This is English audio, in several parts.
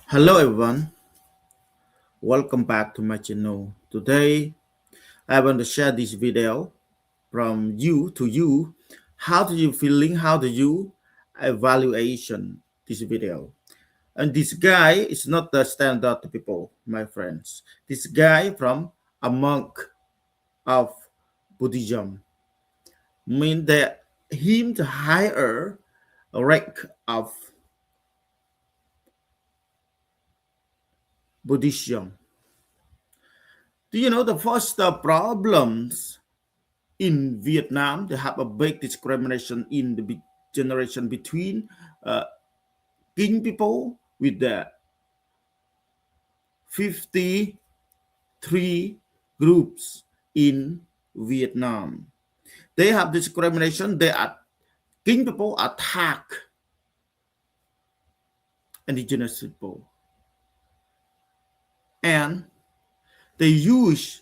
Hello everyone, welcome back to my channel. Today I want to share this video from you to you. How do you feeling? How do you evaluation this video? And this guy is not the standard people, my friends. This guy from a monk of Buddhism mean that him to higher rank of Buddhism. Do you know the first problems in Vietnam? They have a big discrimination in the generation between uh, Kinh people with the 53 groups in Vietnam. They have discrimination. They are Kinh people attack indigenous people, and they using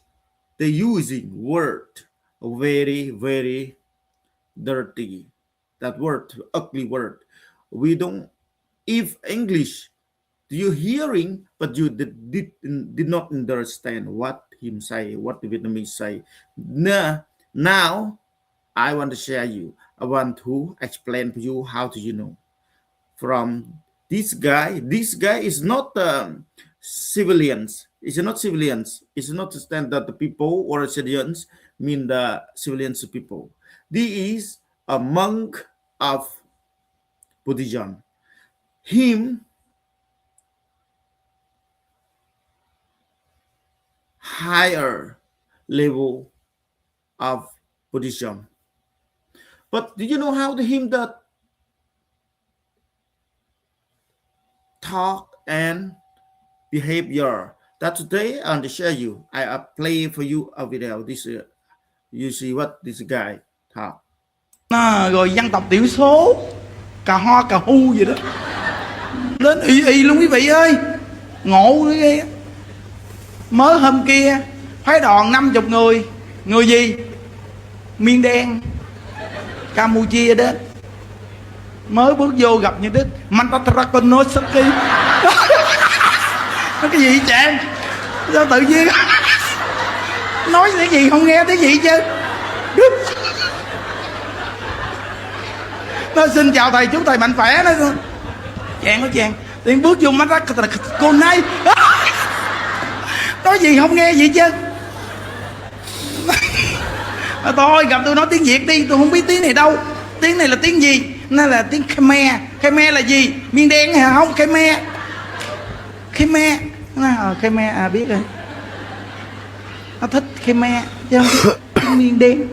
word very dirty. That word, ugly word. We don't. If English, you hearing, but you did not understand what him say, what the Vietnamese say. Now I want to share you. I want to explain to you how do you know from this guy. This guy is not civilians. It's not civilians. It's not standard people or civilians mean the civilians people. This is a monk of Buddhism. Him higher level of Buddhism. But do you know how to him that talk and behavior? That today I want to share you. I play for you a video. This you see what this guy talk. Rồi dân tộc thiểu số, cà ho cà hu gì đó, đến y luôn quý vị ơi, ngộ ghê. Mới hôm kia phái đoàn 50 người, người gì? Miên Đen, Campuchia đến. Mới bước vô gặp như Đức Mantarakonosaki. Nói cái gì chàng? Sao tự nhiên nói cái gì không nghe cái gì chứ? Đức. Nó xin chào thầy, chúc thầy mạnh khỏe. Nó chàng nói chàng tiếng bước vô mắt cô này nói gì không nghe gì chứ. Thôi gặp tôi nói tiếng Việt đi, tôi không biết tiếng này đâu. Tiếng này là tiếng gì? Nó là tiếng Khmer. Khmer là gì? Miên Đen hay không? Khmer. Khmer. Khmer biết rồi. Nó thích Khmer chứ không thích Miên Đen.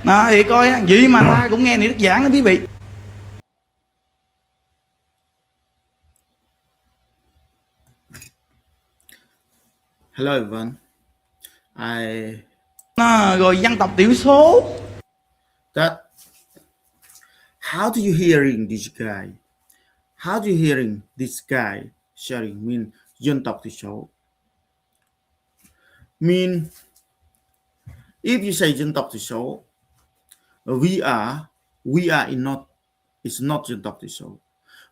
Đó, thì coi vậy mà ta cũng nghe Đức giảng đó quý vị. Hello everyone. Rồi dân tộc thiểu số. That how do you hearing this guy? How do you hearing this guy sharing mean dân tộc thiểu số? Mean if you say dân tộc thiểu số, we are in not, it's not dân tộc thiểu số.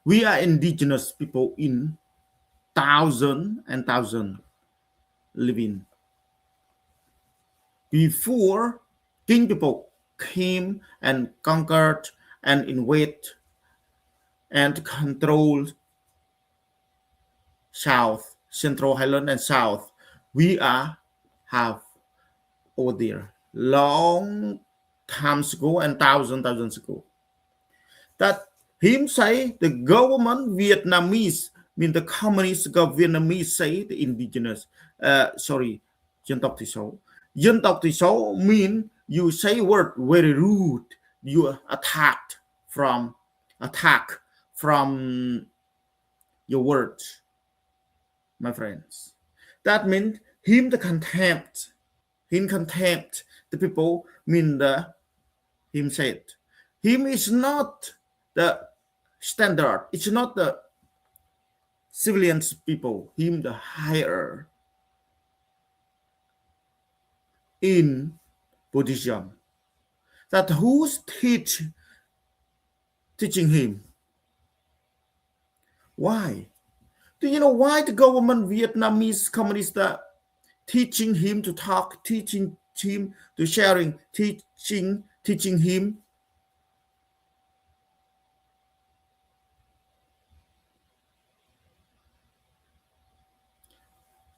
We are indigenous people in thousands living. Before King people came and conquered and invaded and controlled South, Central Highland and South, we have over there long times ago and thousands ago. That him say the government Vietnamese mean the communist Vietnamese say the indigenous dân tộc thiểu số. Dân tộc thiểu số mean you say word very rude, you attack from your words, my friends. That means him the contempt the people mean him said him is not the standard, it's not the civilians people, him the higher in Buddhism. That who's teaching him? Why? Do you know why the government Vietnamese communists are teaching him to talk, teaching him to sharing, teaching him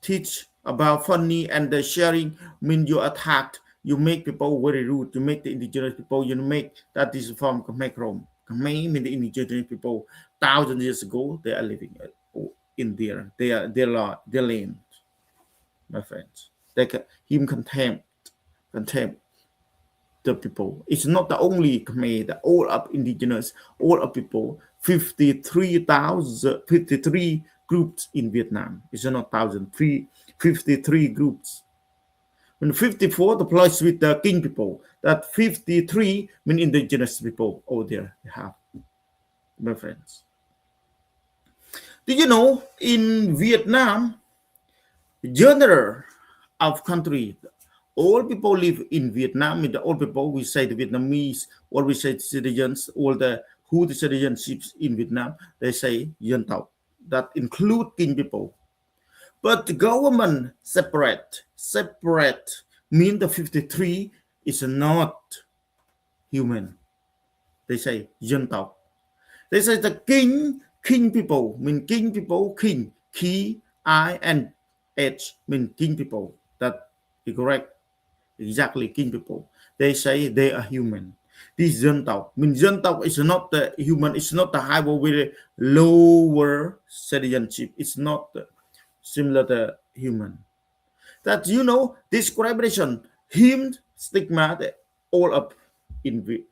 teach about funny and the sharing mean you attacked, you make people very rude, you make the indigenous people, you make that is from Khmer Krom. Khmer mean the indigenous people 1,000 years ago they are living in their land, my friends. They him contempt the people. It's not the only Khmer, the all of indigenous, all of people, 53 groups in Vietnam. It's not 53 groups. When 54 applies with the King people, that 53 mean indigenous people over there they have, my friends. Do you know in Vietnam, genre of country, all people live in Vietnam. In the all people, we say the Vietnamese, or we say citizens, all the who the citizenships in Vietnam, they say dân tộc. That include King people. But the government separate mean the 53 is not human. They say dân tộc. They say the king people mean king people, king, I and H mean king people. That is correct. Exactly, king people. They say they are human. This dân tộc means dân tộc is not the human. It's not the higher, very lower citizenship. It's not similar to human. That discrimination, him stigma, all up in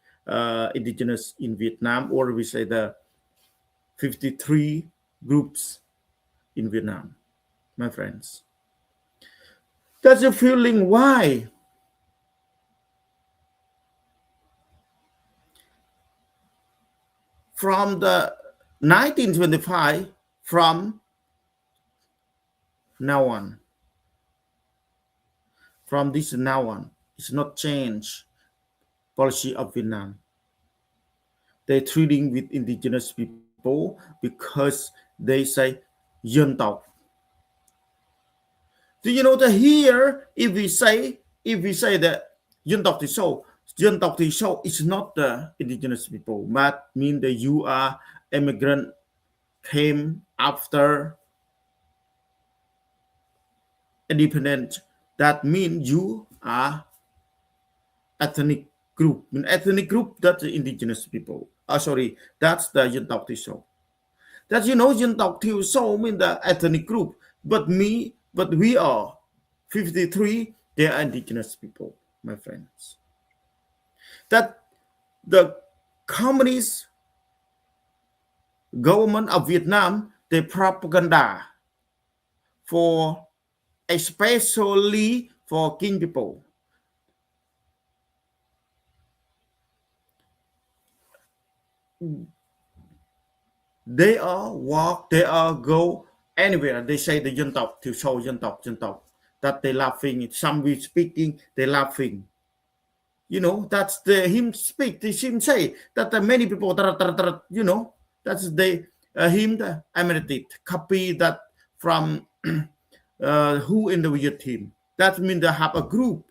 indigenous in Vietnam, or we say the 53 groups in Vietnam, my friends. That's a feeling why from the 1925, from now on, from this now on, it's not change policy of Vietnam. They're treating with indigenous people because they say dân tộc. Do you know that here, if we say that dân tộc thì sâu is not the indigenous people, but mean that you are immigrant came after independent. That means you are ethnic group. In ethnic group, that's the indigenous people. Sorry, that's the dân tộc thiểu số. That dân tộc thiểu số mean the ethnic group, but we are 53. They are indigenous people, my friends. That the communist government of Vietnam, they propaganda for especially for king people. They are walk, they are go anywhere. They say the dân tộc thiểu số, dân tộc. That they laughing. Some we speaking, they laughing. That's the him speak. They him say that many people, that's the him the emerited copy that from who in the Viet team. That means they have a group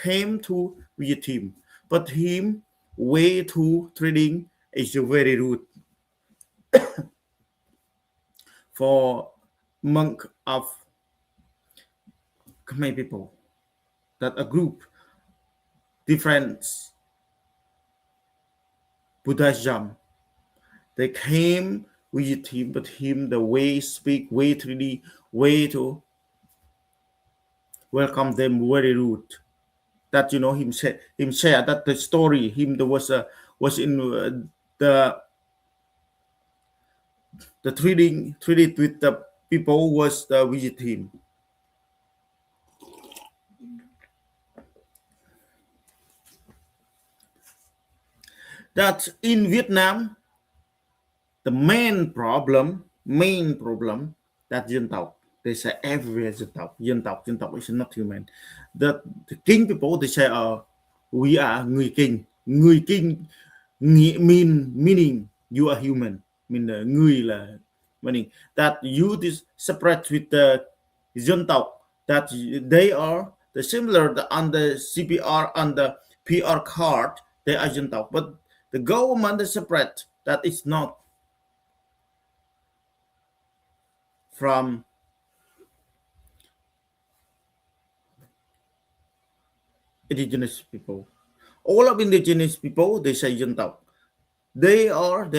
came to Viet team, but him way to trading is very rude for monk of Khmer people. That a group different Buddhism. They came with him, but him the way speak, way to welcome them very rude. That him share that the story him there was in the trading with the people was visit him. That in Vietnam, the main problem that dân tộc, they say everywhere dân tộc is not human. The king people they say we are người king meaning you are human, mean người là meaning that you is separate with the dân tộc, that they are the similar on the CPR, on the PR card, they are dân tộc, but the government is separate, that is not from indigenous people. All of indigenous people, they say dân tộc. They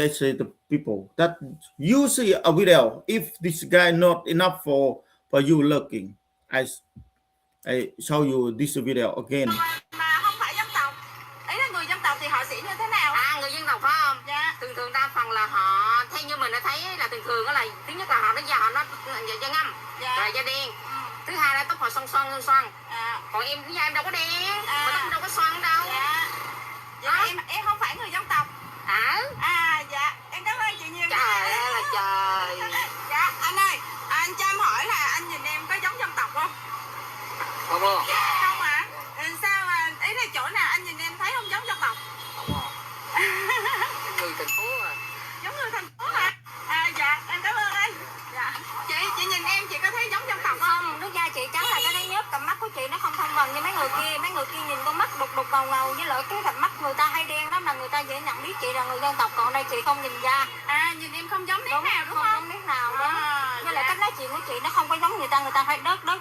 say the people that you see a video. If this guy not enough for you looking, I I show you this video again. Mà không phải dân tộc, ý là người dân tộc thì họ sẽ như thế nào? À, người dân tộc phải không? Dạ. Thường thường đa phần là họ, theo như mình đã thấy là thường thường là thứ nhất là họ đánh da họ nó da ngâm, dạ. Rồi da đen. Thứ hai là tóc họ xoăn xoăn. À. Còn em da em đâu có đen, mà tóc đâu có xoăn đâu. Dạ. Dạ em không phải người dân tộc. À dạ, em cảm ơn chị nhiều. Trời ơi là trời. Dạ anh ơi, anh cho em hỏi là anh nhìn em có giống dân tộc không? Không đâu. Không hả? Sao ý là chỗ nào anh nhìn em thấy không giống dân tộc? Không à. Người thành phố à. Giống người thành phố hả? À dạ, em cảm ơn anh. Dạ. Chị nhìn em chị có thấy giống dân tộc không? Không, nước da chị trắng là cái đấy nhớt, cặp mắt của chị nó không thông bằng như mấy người kia nhìn con mắt đục đục ngầu ngầu, với lại cái cặp mắt người ta hay đen lắm, là người ta dễ nhận biết chị là người dân tộc, còn đây chị không nhìn da. À nhìn em không giống nét nào đúng không? Không giống nét nào đó. Với lại cách nói chuyện của chị nó không có giống người ta hay đớt mà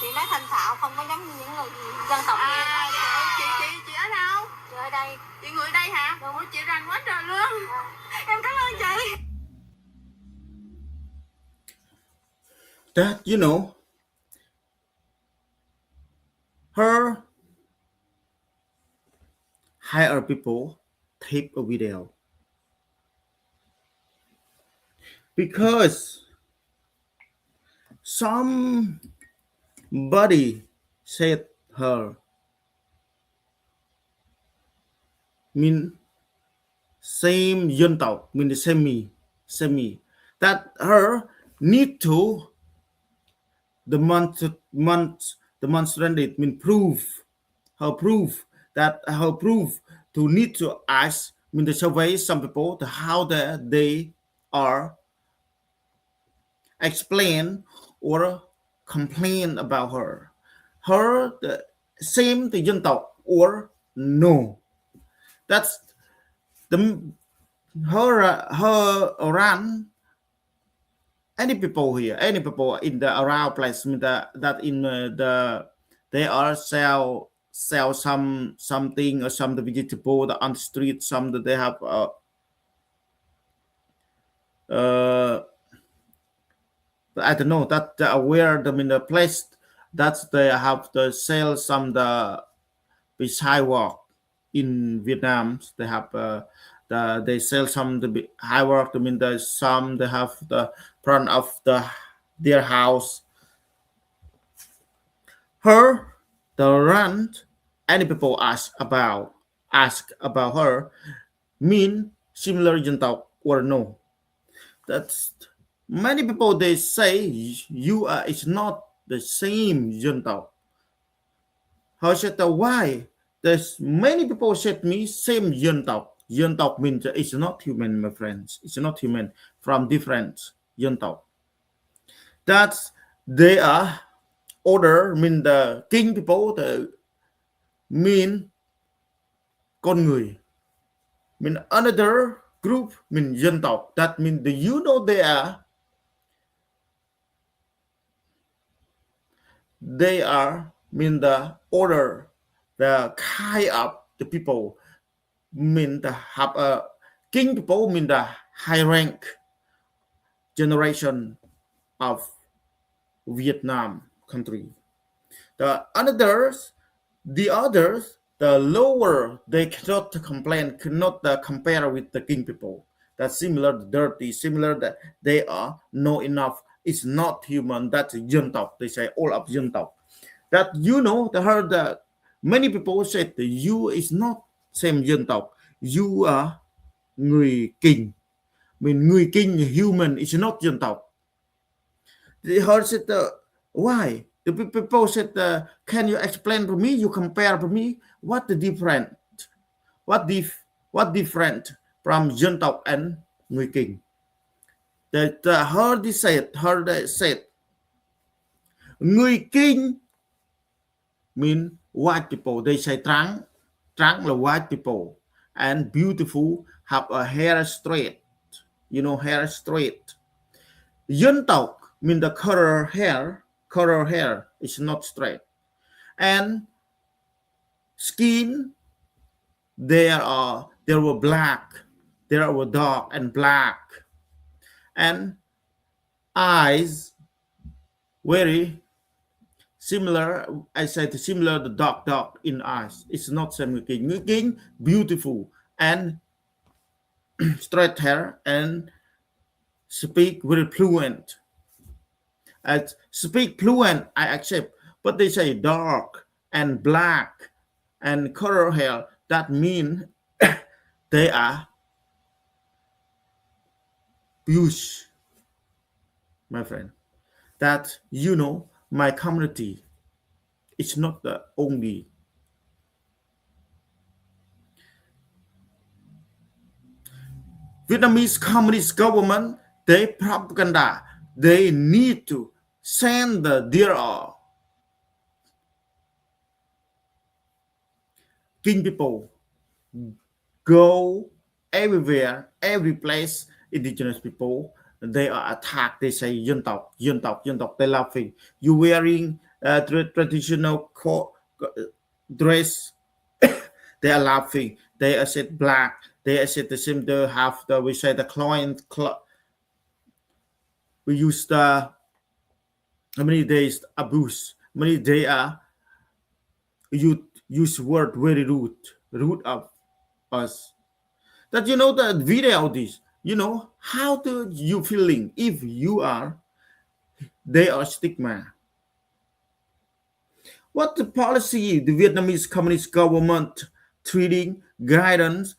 chị nói thanh thạo, không có giống như những người dân tộc kia. À chị ở đâu? Chị ở đây. Chị người ở đây hả? Đúng. Chị rành quá trời luôn. Em cảm ơn chị. That her higher people tape a video because somebody said her mean same dân tộc, mean the same that her need to demonstrate mean proof to need to ask mean the survey some people to how they are explain or complain about her the same the dân tộc or no, that's the her run any people here, any people in the around place, that in the they are sell something or some the vegetable on the street, some that they have I don't know that where them in the place that they have to sell some the sidewalk in Vietnam. They have they sell some the high work. I mean, there's some they have the front of their house. Her the rent. Any people ask about her mean similar dân tộc or no. That's many people they say you are it's not the same dân tộc. How said why? There's many people said me same dân tộc. Dân tộc means it's not human, my friends. It's not human from different dân tộc. That's they are order mean the king people the mean con người. Mean another group mean dân tộc. That mean the they are mean the order, the kind of the people mean the have a king people mean the high rank generation of Vietnam country. The others, the lower, they cannot complain, cannot compare with the king people. That's similar, dirty, similar that they are no enough. It's not human. That's dân tộc. They say all of dân tộc. That they heard that many people said that you is not same dân tộc. You are người Kinh. I mean, người Kinh, human, is not dân tộc. They heard said, why? The people said, can you explain for me? You compare for me what the different, what different from dân tộc and người Kinh? That her they said, người Kinh mean white people. They say trắng là white people, and beautiful have a hair straight. Hair straight. Dân tộc mean the color hair is not straight, and skin there were black, there were dark and black, and eyes very similar. I said similar the dark in eyes. It's not same King beautiful and straight hair and speak very fluent. As speak fluent, I accept, but they say dark and black and color hair. That mean they are Jewish, my friend. That my community is not the only. Vietnamese Communist government, they propaganda, they need to send their King people go everywhere, every place, indigenous people, they are attacked. They say, dân tộc, they're laughing. You wearing traditional dress, they are laughing. They are said black. They are said the same. They have we say the client. We use the how many days abuse. Many they are you use word very rude of us. That the video of this. How do you feeling if you are they are stigma. What the policy the Vietnamese Communist government treating guidance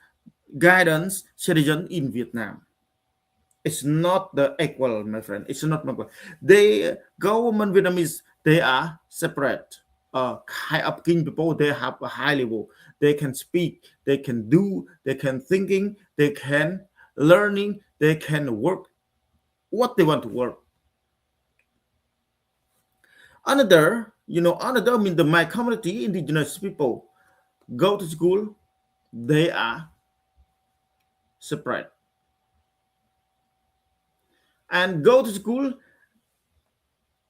citizen in Vietnam? It's not the equal, my friend. It's not equal. The government Vietnamese, they are separate. High up King people, they have a high level. They can speak, they can do, they can thinking, they can learning, they can work what they want to work. Another I mean my community, indigenous people, go to school, they are separate. And go to school,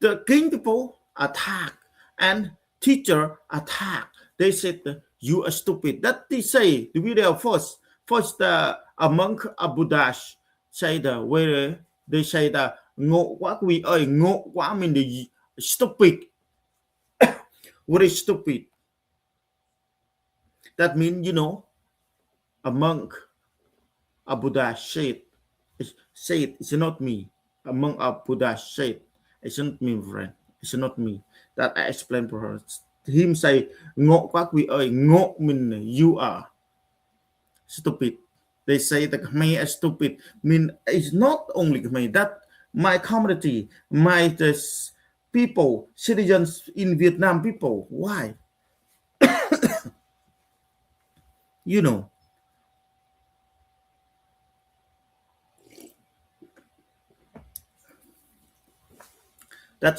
the King people attack and teacher attack. They said you are stupid. That they say the video first a monk a Buddhash say the where they say the ngộ quá quý ơi, ngộ quá mean the stupid. What is stupid? That means a monk a Buddha said it's not me. Among a Buddha said it's not me, friend. It's not me. That I explained for her. Him say ngộ quá quý ơi. Ngộ mean you are stupid. They say the Khmer is stupid. Mean it's not only Khmer. That my community, my people, citizens in Vietnam people. Why? you know that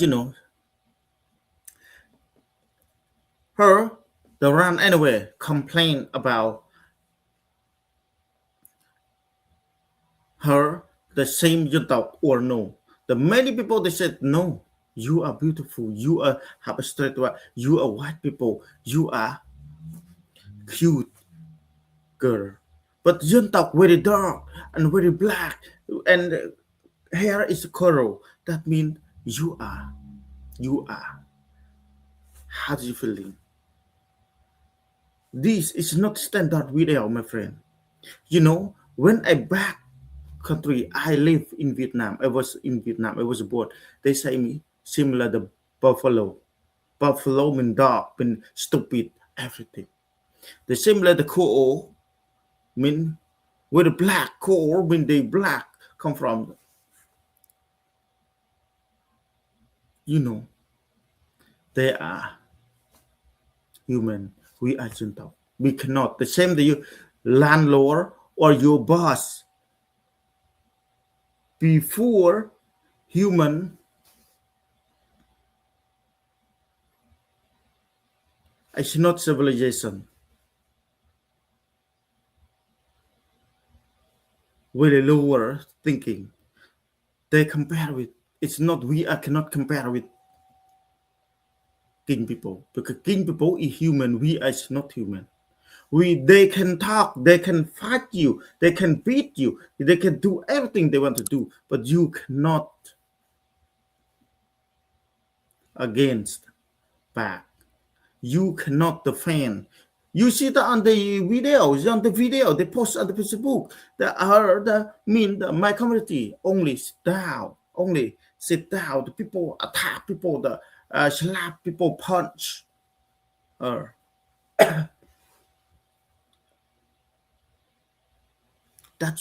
her the run anyway complain about her the same dân tộc or no. The many people they said no, you are beautiful, you are have a straight white, you are white people, you are cute girl, but dân tộc very dark and very black and hair is coral. That means you are how do you feeling? This is not standard video, my friend. When I back country, I live in Vietnam. I was in Vietnam. I was born. They say me similar the buffalo. Buffalo mean dog, mean stupid, everything. They similar the coal mean with the black coal mean they black come from. They are human. We are gentle. We cannot. The same to you, landlord or your boss. before human, it's not civilization. Very lower thinking. They compare with. It's not we. I cannot compare with king people because king people is human. We are not human. They can talk, they can fight you, they can beat you, they can do everything they want to do, but you cannot against back. You cannot defend. You see that on the video they post on the Facebook. My community only sit down. The people attack people, slap people, punch. Uh, that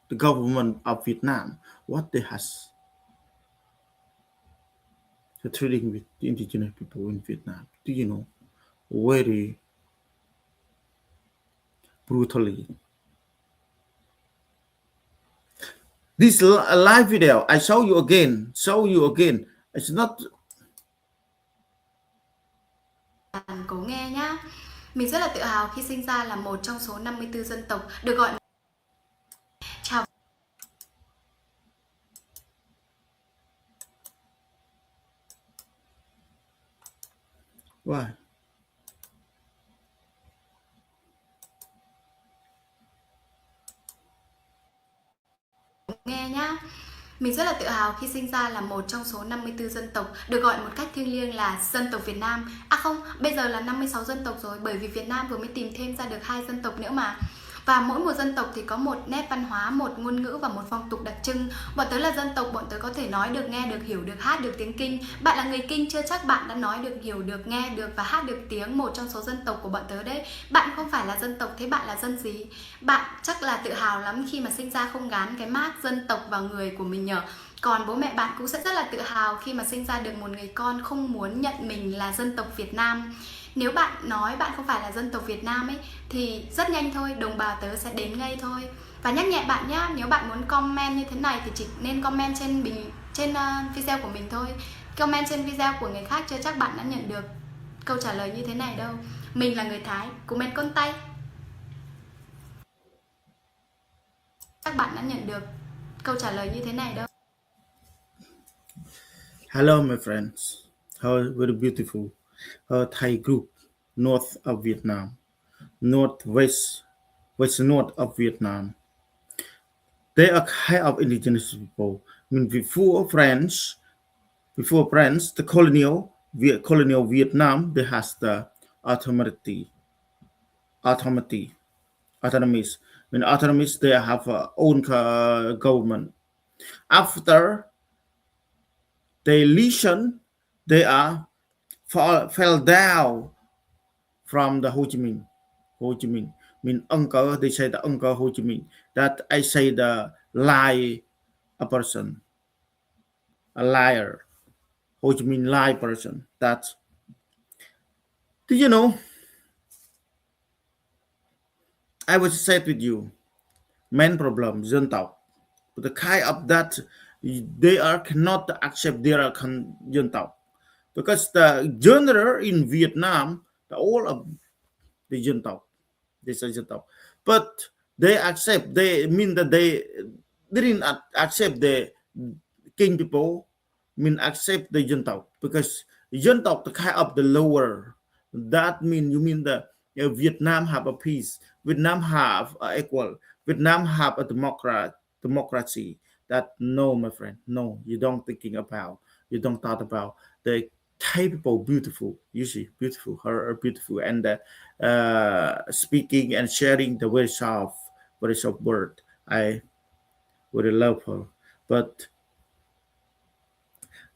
the government of Vietnam, what they has treating with the indigenous people in Vietnam. Do you know? Very brutally. This live video, I show you again. It's not. Cố nghe nhá. Mình rất là tự hào khi sinh ra là một trong số 54 dân tộc được gọi chào Why? nghe nhá. Mình rất là tự hào khi sinh ra là một trong số 54 dân tộc được gọi một cách thiêng liêng là dân tộc Việt Nam. À không, bây giờ là 56 dân tộc rồi, bởi vì Việt Nam vừa mới tìm thêm ra được 2 dân tộc nữa mà. Và mỗi một dân tộc thì có một nét văn hóa, một ngôn ngữ và một phong tục đặc trưng. Bọn tớ là dân tộc, bọn tớ có thể nói được, nghe được, hiểu được, hát được tiếng Kinh. Bạn là người Kinh chưa chắc bạn đã nói được, hiểu được, nghe được và hát được tiếng một trong số dân tộc của bọn tớ đấy. Bạn không phải là dân tộc, thế bạn là dân gì? Bạn chắc là tự hào lắm khi mà sinh ra không gán cái mác dân tộc vào người của mình nhở? Còn bố mẹ bạn cũng sẽ rất là tự hào khi mà sinh ra được một người con không muốn nhận mình là dân tộc Việt Nam. Nếu bạn nói bạn không phải là dân tộc Việt Nam ấy thì rất nhanh thôi, đồng bào tớ sẽ đến ngay thôi. Và nhắc nhẹ bạn nhá, nếu bạn muốn comment như thế này thì chỉ nên comment trên video của mình thôi. Comment trên video của người khác chưa chắc bạn đã nhận được câu trả lời như thế này đâu. Mình là người Thái, comment con tay. Chắc bạn đã nhận được câu trả lời như thế này đâu. Hello, my friends. How very beautiful. Thai group, north of Vietnam, northwest, west north of Vietnam. They are kind of indigenous people. I mean, before French, the colonial Vietnam, they has the autonomy. Autonomies. I mean, autonomies, they have own government. After they lesion, they are fell down from the Ho Chi Minh. Ho Chi Minh. I mean, uncle, they say the uncle Ho Chi Minh. That I say the lie a person, a liar. Ho Chi Minh lie person. That's. Do you know? I was said with you, main problem, dân tộc. The kind of that they are cannot accept their dân tộc. Because the genre in Vietnam, all of the dân tộc, they say dân tộc. But they accept, they mean that they didn't accept the king people, mean accept the dân tộc. Because dân tộc, the kind of the lower, that mean you mean the Vietnam have a peace, Vietnam have equal, Vietnam have a democracy. That no, my friend, no, you don't thought about the Thai people beautiful, you see, beautiful, her beautiful, and speaking and sharing the very soft word. I really love her, but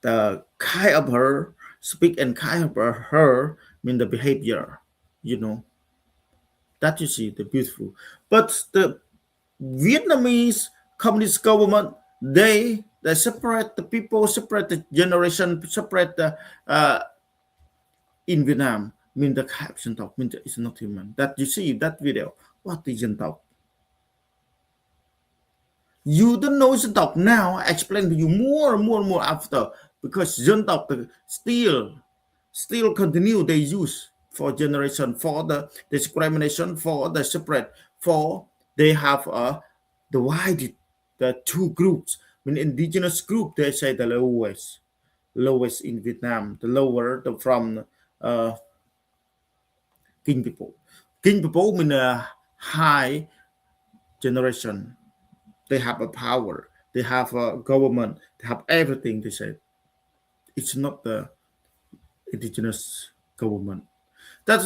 the kind of her speak and kind of her mean the behavior, that you see the beautiful. But the Vietnamese communist government, they separate the people, separate the generation, separate the in Vietnam. Mean the caption talk, mean it's not human. That you see that video. What is dân tộc? You don't know dân tộc now. I explain to you more and more and more after, because dân tộc still continue they use for generation, for the discrimination, for the separate, for they have divided the two groups. I mean, indigenous group, they say the lowest in Vietnam, the lower from uh, King people. King people mean a high generation. They have a power. They have a government. They have everything. They say it's not the indigenous government. That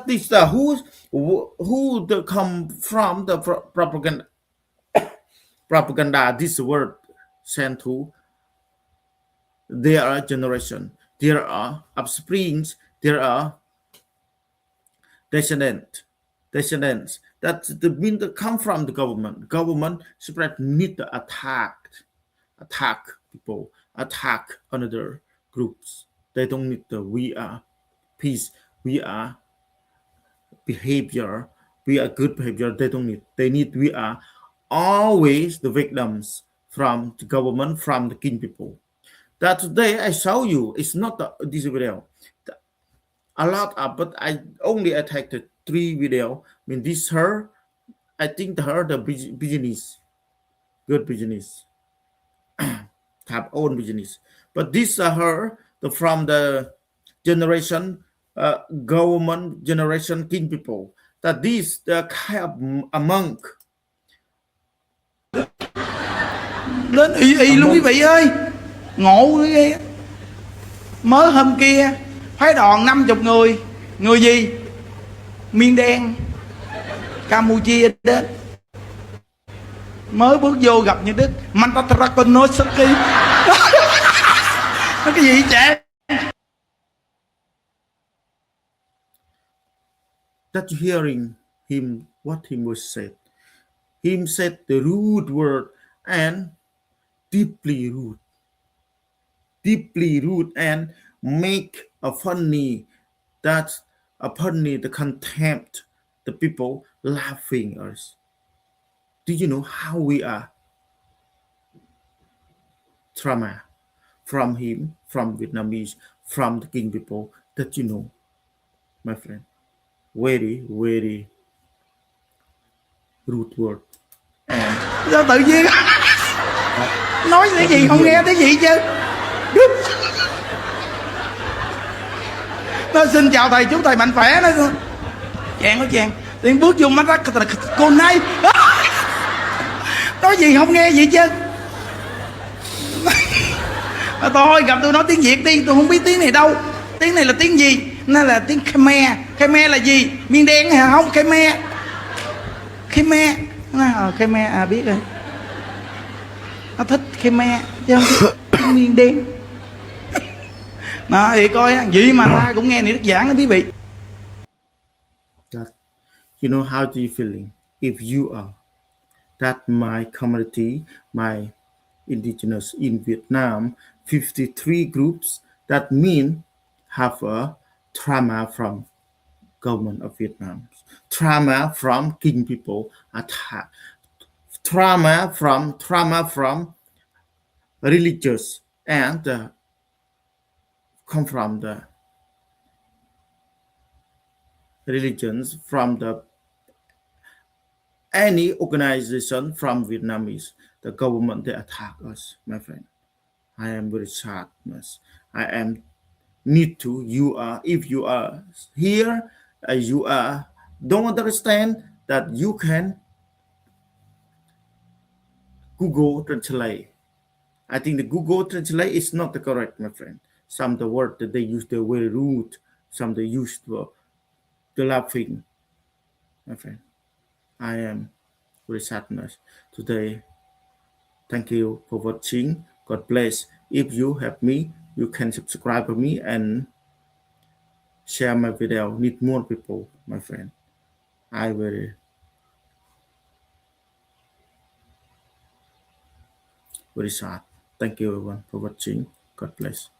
is the who the come from the propaganda. This word sent to their generation. There are offsprings. There are descendants that the mean that come from the government spread need to attack people, attack another groups. They don't need the we are peace, we are behavior, we are good behavior. They don't need, they need we are always the victims from the government, from the king people. That today I show you, it's not this video, a lot of, but I only attacked the 3 video. I mean, this her, I think her the business, good business, have own business. But this her from the generation government generation king people. That this the kind of a monk, Lên y a luôn quý monk. vị ơi. Ngộ ghê. Mới hôm kia phái đoàn 50 người. Người gì? Miên Đen, Campuchia đến. Mới bước vô gặp như Đức Mantarakonosaki. Nói cái gì trẻ? That you hearing him what him was said. Him said the rude word and deeply rude and make a funny, that's a funny, the contempt, the people laughing us. Do you know how we are trauma from him, from Vietnamese, from the king people, that you know, my friend? Very rude word. Sao tự nhiên nói cái gì không nghe cái gì chứ. Nó xin chào thầy, chúc thầy mạnh khỏe. Nó chàng tiếng bước vô mắt rắc cô này. Nói gì không nghe gì chứ. Tôi gặp tôi nói tiếng Việt đi, tôi không biết tiếng này đâu. Tiếng này là tiếng gì? Nó là tiếng Khmer. Khmer là gì? Miên Đen hả? Không, Khmer. Khmer biết rồi. Nó thích Khmer chứ không thích Miên Đen. Đó thì coi vậy mà ta cũng nghe này Đức giảng đó quý vị. That, you know, how do you feeling if you are that my community, my indigenous in Vietnam, 53 groups, that mean have a trauma from government of Vietnam, trauma from king people, attack, trauma from religious, and come from the religions, from the any organization from Vietnamese, the government they attack us, my friend. I am very sadness. I am need to. You are, if you are here, you are don't understand that you can Google translate. I think the Google translate is not the correct, my friend. Some of the word that they use they're very rude. Some they use the laughing, my friend. I am very sadness today. Thank you for watching. God bless. If you have me, you can subscribe to me and share my video. Need more people, my friend. I very sad. Thank you everyone for watching. God bless.